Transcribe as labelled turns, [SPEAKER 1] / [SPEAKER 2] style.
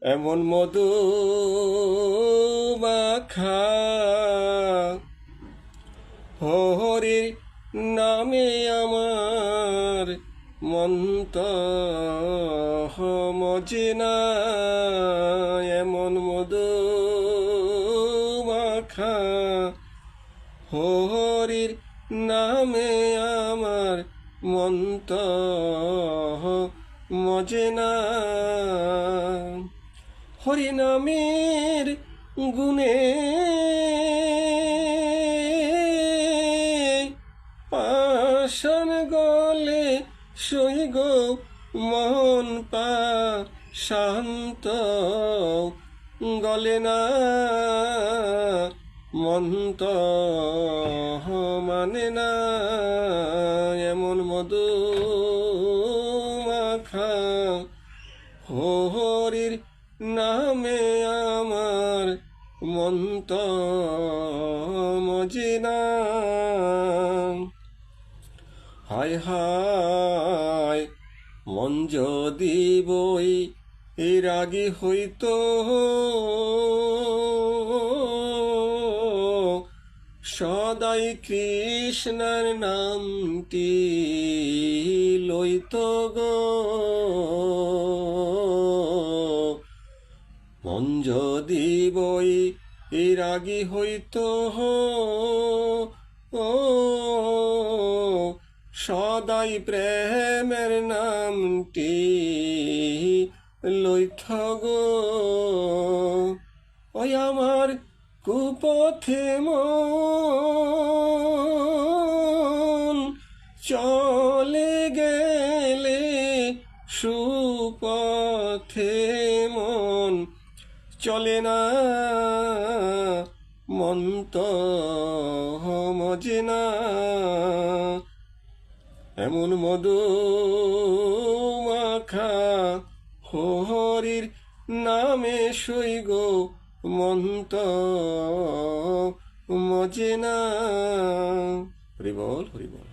[SPEAKER 1] এমন মধু মাখা হরির নামে আমার মন্ত মজে না। এমন মধু মাখা হরির নামে আমার মন্ত মজে না। হরি নামের গুণে পাষাণ গলে সইগ মন পা শান্ত গলে না। মন্ত মানে না। এমন মধু মাখা হরির নামে আমার মন্ত মজে না। হায় হায় মন যদি বই রাগী হইতো সদাই কৃষ্ণের নামটি লইত গো। মন যদি বই রাগী হইত সদাই প্রেমের নামটি লইত গো। ওই আমার কুপথে মন চলে গেলে সুপথে মন চলে না। মন্ত মজে না। এমন মধু মাখা হরির নামে সইগ মন্ত মজে না। হরি বল হরি বল।